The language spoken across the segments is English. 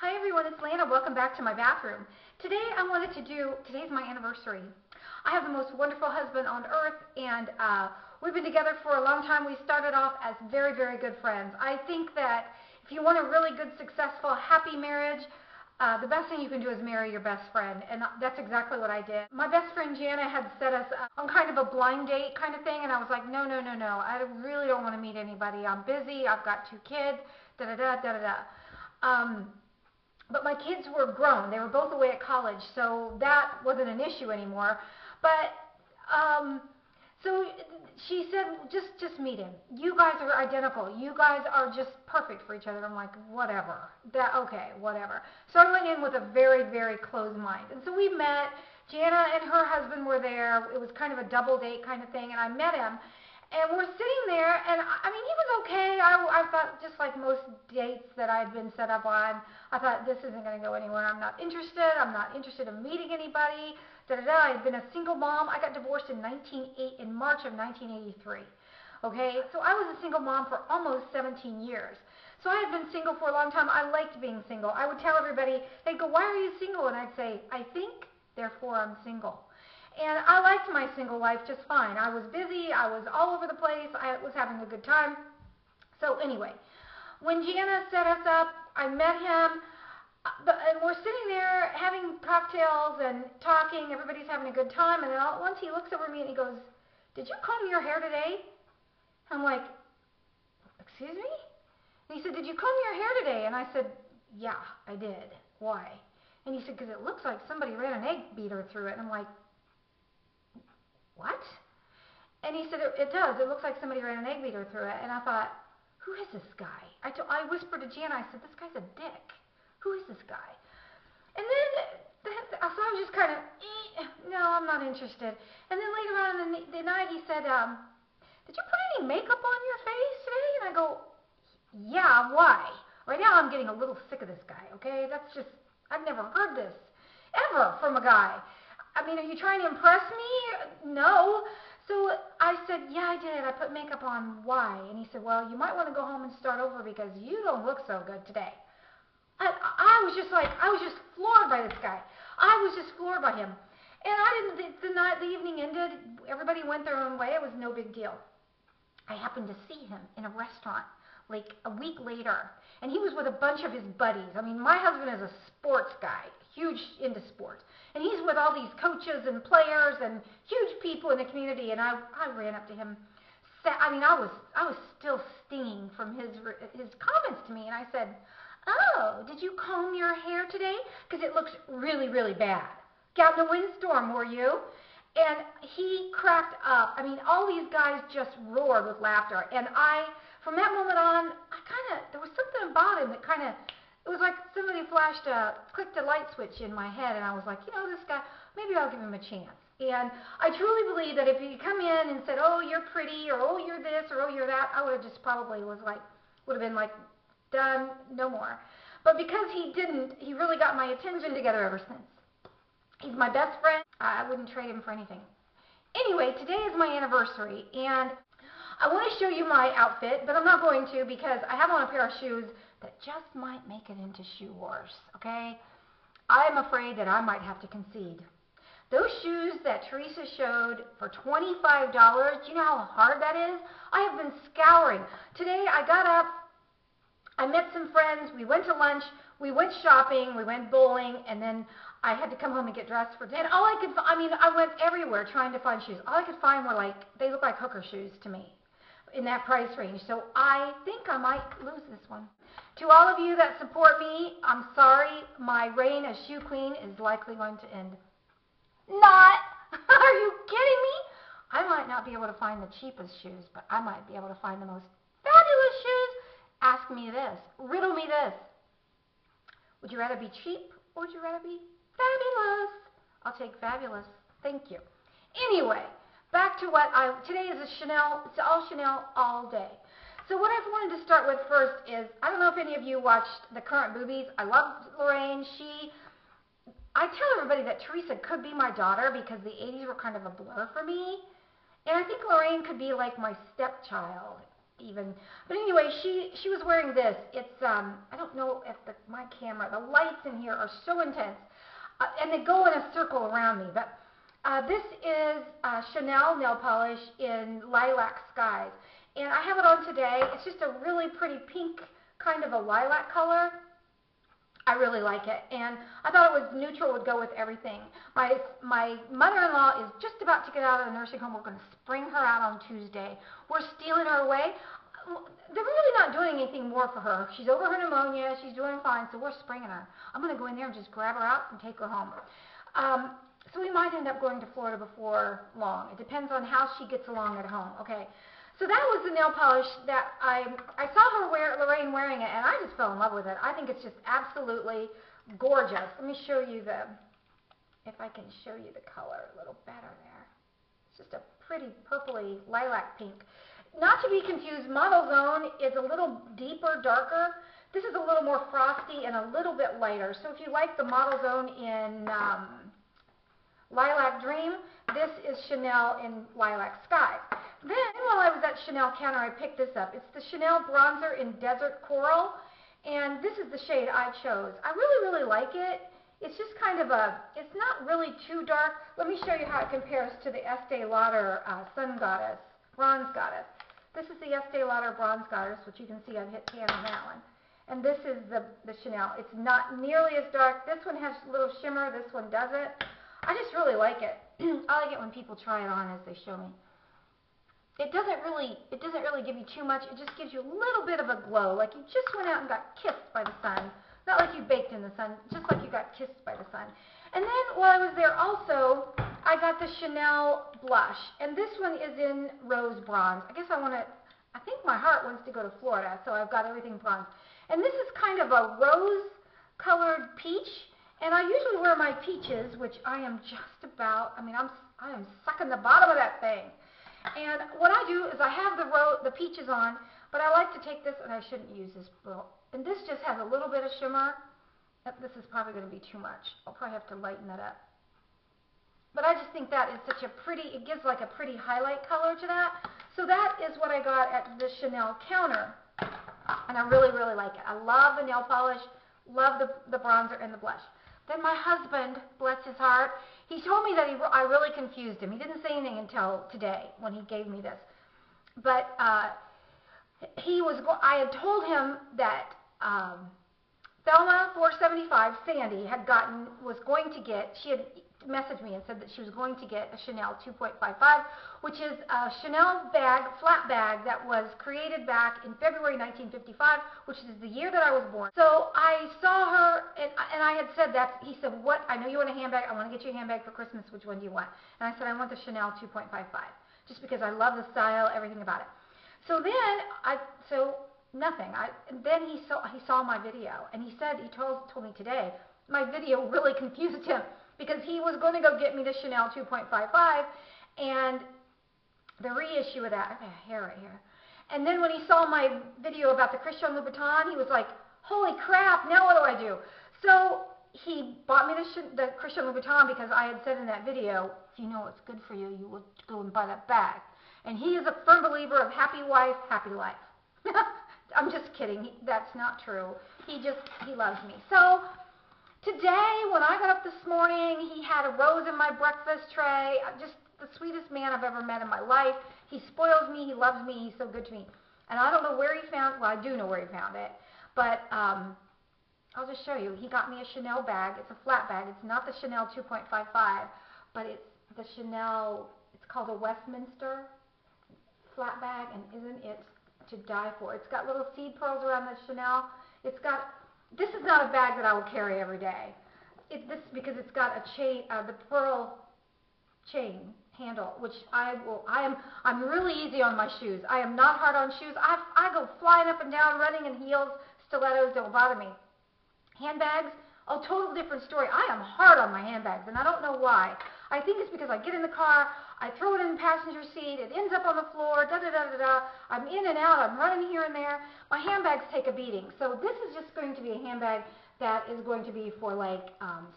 Hi everyone, it's Lana. Welcome back to my bathroom. Today's my anniversary. I have the most wonderful husband on earth, and we've been together for a long time. We started off as very, very good friends. I think that if you want a really good, successful, happy marriage, the best thing you can do is marry your best friend, and that's exactly what I did. My best friend Jana had set us up on kind of a blind date kind of thing, and I was like, no, I really don't want to meet anybody. I'm busy. I've got 2 kids, But my kids were grown. They were both away at college, so that wasn't an issue anymore. But so she said, just meet him. You guys are identical. You guys are just perfect for each other. I'm like, whatever. Okay, whatever. So I went in with a very, very closed mind. And so we met. Jana and her husband were there. It was kind of a double date kind of thing, and I met him. And we're sitting there, and I mean, he was okay. I thought, just like most dates that I had been set up on, I thought, this isn't going to go anywhere. I'm not interested. I'm not interested in meeting anybody. I had been a single mom. I got divorced in March of 1983. Okay, so I was a single mom for almost 17 years. So I had been single for a long time. I liked being single. I would tell everybody, they'd go, why are you single? And I'd say, I think, therefore I'm single. And I liked my single life just fine. I was busy. I was all over the place. I was having a good time. So anyway, when Jana set us up, I met him, and we're sitting there having cocktails and talking. Everybody's having a good time. And then all at once he looks over at me and he goes, did you comb your hair today? I'm like, excuse me? And he said, did you comb your hair today? And I said, yeah, I did. Why? And he said, because it looks like somebody ran an egg beater through it. And I'm like, what? And he said, it does. It looks like somebody ran an egg beater through it. And I thought, who is this guy? I whispered to Jana, I said, this guy's a dick. Who is this guy? And then, so I was just kind of, no, I'm not interested. And then later on in the night, he said, did you put any makeup on your face today? And I go, yeah, why? Right now I'm getting a little sick of this guy, okay? That's just, I've never heard this ever from a guy. I mean, are you trying to impress me? No. So I said, yeah, I did. I put makeup on. Why? And he said, well, you might want to go home and start over because you don't look so good today. I was just like, I was just floored by this guy. I was just floored by him. And the evening ended. Everybody went their own way. It was no big deal. I happened to see him in a restaurant like a week later, and he was with a bunch of his buddies. I mean, my husband is a sports guy, huge into sports, and he's with all these coaches and players and huge people in the community. And I ran up to him. I mean, I was still stinging from his comments to me, and I said, oh, did you comb your hair today? Because it looks really, really bad. Got in a windstorm, were you? And he cracked up. I mean, all these guys just roared with laughter. And from that moment on, there was something about him that it was like somebody clicked a light switch in my head, and I was like, this guy, maybe I'll give him a chance. And I truly believe that if he come in and said, oh, you're pretty, or oh, you're this, or oh, you're that, I would have just probably would have been like, done, no more. But because he didn't, he really got my attention together ever since. He's my best friend. I wouldn't trade him for anything. Anyway, today is my anniversary, and I want to show you my outfit, but I'm not going to because I have on a pair of shoes that just might make it into Shoe Wars, okay? I'm afraid that I might have to concede. Those shoes that Teresa showed for $25, do you know how hard that is? I have been scouring. Today I got up, I met some friends, we went to lunch, we went shopping, we went bowling, and then I had to come home and get dressed for dinner. And I went everywhere trying to find shoes. All I could find were they look like hooker shoes to me in that price range. So I think I might lose this one. To all of you that support me, I'm sorry, my reign as shoe queen is likely going to end. Not! Are you kidding me? I might not be able to find the cheapest shoes, but I might be able to find the most fabulous shoes. Ask me this. Riddle me this. Would you rather be cheap or would you rather be fabulous? I'll take fabulous. Thank you. Anyway, back to today is a Chanel. It's all Chanel all day. So what I wanted to start with first is, I don't know if any of you watched The Current Boobies. I love Lorraine. I tell everybody that Teresa could be my daughter because the 80s were kind of a blur for me. And I think Lorraine could be like my stepchild. even. But anyway, she was wearing this. It's I don't know if my camera, the lights in here are so intense, and they go in a circle around me. But this is Chanel nail polish in Lilac Skies, and I have it on today. It's just a really pretty pink, kind of a lilac color. I really like it, and I thought it was neutral, would go with everything. My mother-in-law is just about to get out of the nursing home. We're going to spring her out on Tuesday. We're stealing her away. They're really not doing anything more for her. She's over her pneumonia. She's doing fine, so we're springing her. I'm going to go in there and just grab her out and take her home. So we might end up going to Florida before long. It depends on how she gets along at home. Okay. So that was the nail polish that I saw Lorraine wearing it, and I just fell in love with it. I think it's just absolutely gorgeous. Let me show you if I can show you the color a little better there. It's just a pretty purpley lilac pink. Not to be confused, Model Zone is a little deeper, darker. This is a little more frosty and a little bit lighter. So if you like the Model Zone in Lilac Dream, this is Chanel in Lilac Sky. Then, while I was at Chanel counter, I picked this up. It's the Chanel Bronzer in Desert Coral, and this is the shade I chose. I really, really like it. It's just kind of it's not really too dark. Let me show you how it compares to the Estee Lauder Sun Goddess, Bronze Goddess. This is the Estee Lauder Bronze Goddess, which you can see I've hit tan on that one. And this is the Chanel. It's not nearly as dark. This one has a little shimmer. This one doesn't. I just really like it. I like it when people try it on as they show me. It doesn't really give you too much. It just gives you a little bit of a glow, like you just went out and got kissed by the sun. Not like you baked in the sun, just like you got kissed by the sun. And then while I was there also, I got the Chanel blush, and this one is in Rose Bronze. I think my heart wants to go to Florida, so I've got everything bronze. And this is kind of a rose-colored peach, and I usually wear my peaches, which I am just about, I am sucking the bottom of that thing. And what I do is I have the peaches on, but I like to take this, and I shouldn't use this, and this just has a little bit of shimmer. This is probably going to be too much. I'll probably have to lighten that up. But I just think that is such a pretty, it gives like a pretty highlight color to that. So that is what I got at the Chanel counter, and I really, really like it. I love the nail polish, love the bronzer and the blush. Then my husband, bless his heart, he told me that I really confused him. He didn't say anything until today when he gave me this. But I had told him that Thelma 475, Sandy, she had messaged me and said that she was going to get a Chanel 2.55, which is a Chanel bag, flat bag, that was created back in February 1955, which is the year that I was born. So I saw her, and I had said that. He said, "What? I know you want a handbag. I want to get you a handbag for Christmas. Which one do you want?" And I said, "I want the Chanel 2.55, just because I love the style, everything about it." So then then he saw my video, and he told me today, my video really confused him, because he was going to go get me the Chanel 2.55 and the reissue of that. I have a hair right here. And then when he saw my video about the Christian Louboutin, he was like, "Holy crap, now what do I do?" So he bought me the Christian Louboutin, because I had said in that video, if you know what's good for you, you will go and buy that bag. And he is a firm believer of happy wife, happy life. I'm just kidding. That's not true. He loves me. So today, when I got up this morning, he had a rose in my breakfast tray. Just the sweetest man I've ever met in my life. He spoils me. He loves me. He's so good to me. And I don't know where he found, well, I do know where he found it, but I'll just show you. He got me a Chanel bag. It's a flat bag. It's not the Chanel 2.55, but it's the Chanel, it's called a Westminster flat bag, and isn't it to die for? It's got little seed pearls around the Chanel. This is not a bag that I will carry every day. Because it's got a chain, the pearl chain handle, which I'm really easy on my shoes. I am not hard on shoes. I go flying up and down, running in heels, stilettos don't bother me. Handbags, a total different story. I am hard on my handbags, and I don't know why. I think it's because I get in the car, I throw it in the passenger seat, it ends up on the floor, da-da-da-da-da. I'm in and out, I'm running here and there. My handbags take a beating. So this is just going to be a handbag that is going to be for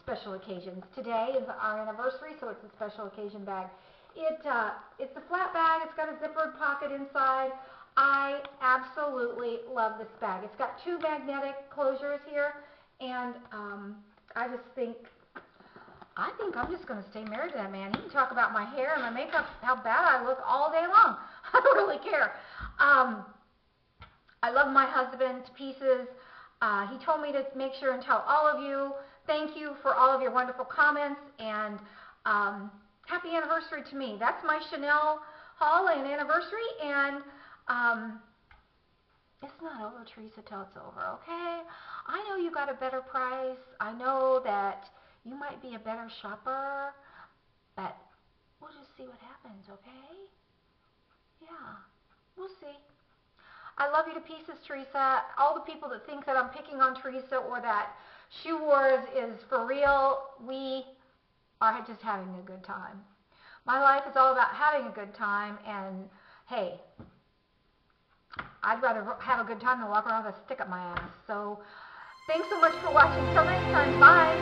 special occasions. Today is our anniversary, so it's a special occasion bag. It's a flat bag. It's got a zippered pocket inside. I absolutely love this bag. It's got 2 magnetic closures here, and I think I'm just going to stay married to that man. He can talk about my hair and my makeup, how bad I look all day long. I don't really care. I love my husband to pieces. He told me to make sure and tell all of you, thank you for all of your wonderful comments, and happy anniversary to me. That's my Chanel haul and anniversary, and it's not over, Teresa, till it's over, okay? I know you got a better price. I know that you might be a better shopper, but we'll just see what happens, okay? Yeah, we'll see. I love you to pieces, Teresa. All the people that think that I'm picking on Teresa or that Shoe Wars is for real, we are just having a good time. My life is all about having a good time, and hey, I'd rather have a good time than walk around with a stick up my ass. So thanks so much for watching. Until next time, bye.